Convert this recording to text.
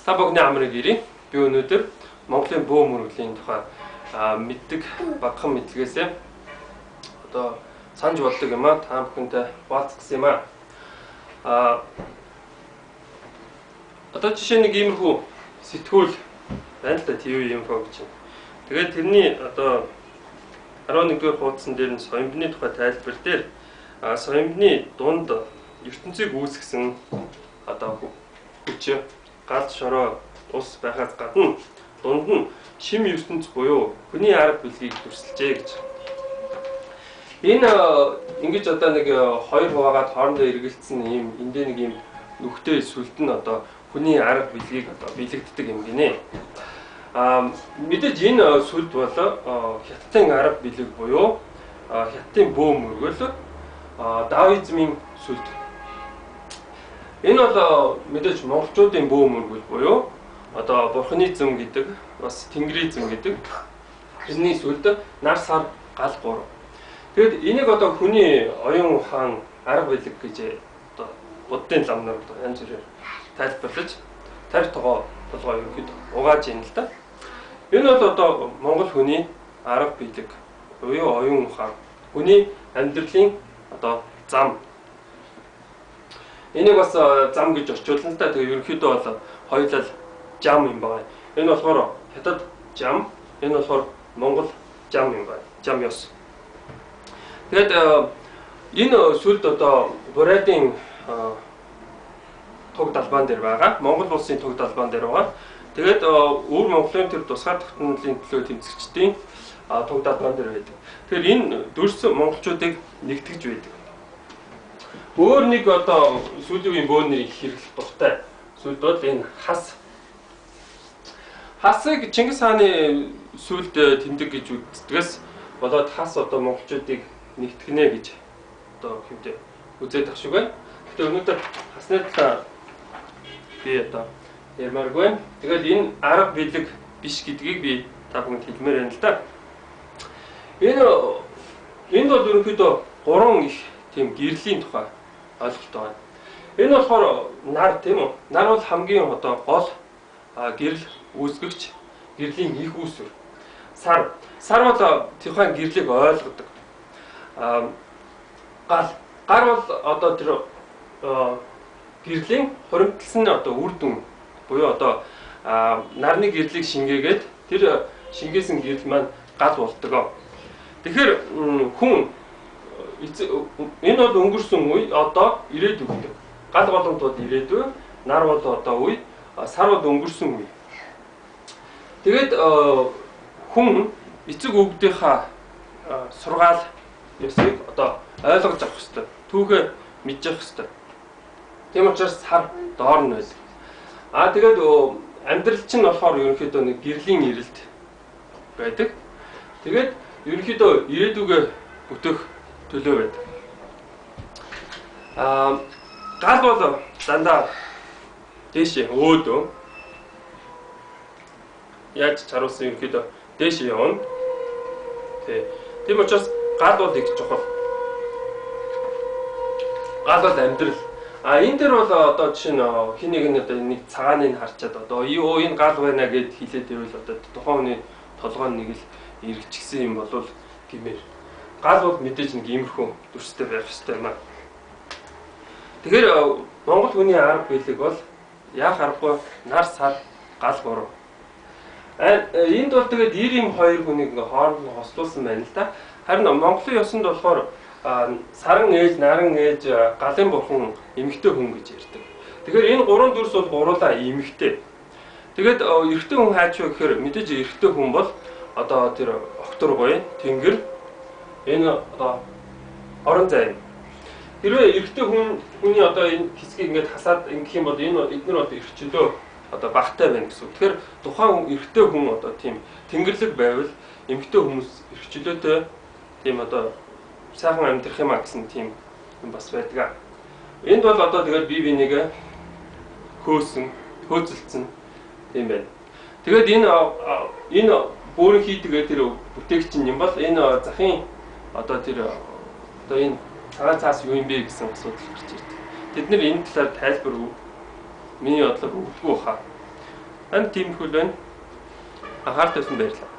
Та бүхний амрыг ирээ. Би өнөөдөр Монголын бөө мөрөглийн тухай мэддэг багахан мэдлэгээсээ одоо санаж болдог юм аа. Та бүхэнтэй хуваалцах гэсэн юм аа. Одоо жишээ нэг иймэрхүү сэтгүүл байна л да, ТV Info гэж. Тэгээд тэрний одоо 11-р хуудсан дээр нь соёмбны тухай тайлбар дээр соёмбны дунд ертөнцийг үүсгэсэн одоо хүч галт шороо ус байхаас гадна дунд нь шим ертөнц буюу хүний арга билгийг дүрсэлжээ гэж. Энэ ингэж одоо нэг хоёр хуваагаад хоорондоо эргэлцсэн ийм эндээ нэг ийм нүхтэй сүлд нь одоо хүний арга билгийг одоо биелэгддэг юм гинэ. Мэдээж энэ сүлд бол хятадын арга билег буюу хятадын бөө мөргөл даоизмын сүлд. Энэ бол мэдээж монголчуудын бөө мөргөл буюу одоо бурхны зам гэдэг, бас тэнгэрийн зам гэдэг. Тэрний сүлд нар сар гал гур. Тэгэд энийг одоо хүний оюун ухаан арга билег гэж одоо буддын ламнаар одоо янз бүрээр тайлбарлаж тарих тогоо толгой ерөнхийд угааж ийн л да. Энэ бол одоо монгол хүний арга билег буюу оюун ухаан, хүний амьдралын одоо зам. Энийг бас зам гэж орчуулна л да. Тэгээ ерөнхийдөө бол хоёулаа жам юм байна. Энэ болохоор хятад жам, энэ болохоор монгол жам юм байна. Жам ёс. Тэгээд энэ сүлд одоо Бурайдын туг далбаан дээр байгаа. Монгол улсын туг далбаан дээр байгаа. Тэгээд өвөр Монголын төр тусгаар тогтнолын төлөө тэмцэгчдийн туг далбаан дээр байдаг. Тэгэхээр энэ дүрс монголчуудыг нэгтгэж байдаг. Өөр нэг одоо сүүлийн бөөний хэрэглэх дуртай сүлд бол энэ хас. Хасыг Чингис хааны сүлд тэмдэг гэж үздэгээс болоод хас одоо монголчуудыг нэгтгэнэ гэж одоо хэмтэй үзээд ах шиг байна. Гэтэ өнөөдөр хасны талаар би одоо ярмааргүй байна. Тэгэл энэ арга билег биш гэдгийг би та бүхэнд хэлмээр байна л да. Энэ бол ерөнхийдөө гурван их тийм гэрлийн тухай ойлголт байна. Энэ болохоор нар тийм үү? Нар бол хамгийн одоо гол гэрэл үүсгэгч, гэрлийн их үүсвэр. Сар бол тухайн гэрлийг ойлгодог. Гар бол одоо тэр гэрлийн хуримтлсан одоо үр дүн буюу одоо нарны гэрлийг шингээгээд тэр шингээсэн гэрэл маань гал болдог. Тэгэхээр хүн энэ бол өнгөрсөн үе одоо ирээдүй гэдэг. Гал боломт бол ирээдүй, нар бол одоо үе, сар бол өнгөрсөн үе. Тэгээд хүн эцэг өвгдийнхаа сургаал ёсыг одоо ойлгож авах хэрэгтэй. Түүхээ мэдж авах хэрэгтэй. Тийм учраас сар доор нь байдаг. Тэгээд амьдрал чинь болохоор ерөнхийдөө нэг гэрлийн ирэлт байдаг. Тэгээд ерөнхийдөө ирээдүгээ бүтээх төлөө байдаг. Гал бол дандаа дээшээ өөдөө яаж чаруулсан ерөнхийдөө дээшээ явна. Тийм учраас гал бол их чухал. Гал бол амьдрал. Энэ дээр бол одоо жишээ нь хин нэг цагааныг харчаад одоо юу энэ гал байна гэд хэлээд байвал одоо тухайн хүний толгой нэг л эргэжчихсэн юм болвол гэмээр. Гал бол мэдээж нэг иймэрхүү дүрстэй байх хэрэгтэй юм аа. Тэгэхээр монгол хүний арга билег бол яах аргагүй нар сар гал гур. Энд бол тэгээд 92 хүнийг хооронд нь хослуулсан байна л да. Харин Монголын ёсонд болохоор саран ээж, наран ээж, галын бурхан, эмэгтэй хүн гэж ярьдаг. Тэгэхээр энэ гурван дүрс бол гуруулаа эмэгтэй. Тэгээд эрэгтэй хүн хайч вэ гэхээр мэдээж эрэгтэй хүн бол одоо тэр октор гоё, тэнгэр энэ одоо орон зай. Хэрвээ эрэгтэй хүний одоо энэ хэсгийг ингээд хасаад ингэх юм бол энэ эдгээр одоо эрхчлөө одоо багтай байна гэсэн. Тэгэхээр тухайн эрэгтэй хүн одоо тийм тэнгэрлэг байвал эмэгтэй хүмүүс эрхчлөөтэй тийм одоо сайхан амьдрах юм а гэсэн тийм юм бас байдаг. Энд бол одоо тэгээд бие бинийгээ хөөцөлдсөн тийм байна. Тэгээд энэ бүрэн хийдгээ тэр бүтээгч юм бол энэ захын одоо тэр одоо энэ цагаан цаас юу юм бэ гэсэн асуудал гарч ирдэг. Тэд нэр энэ талаар тайлбар Миний бодлоор өгдөггүй хаа. Ан тийм хөл байна. Анхаарал тавьсан баярлалаа.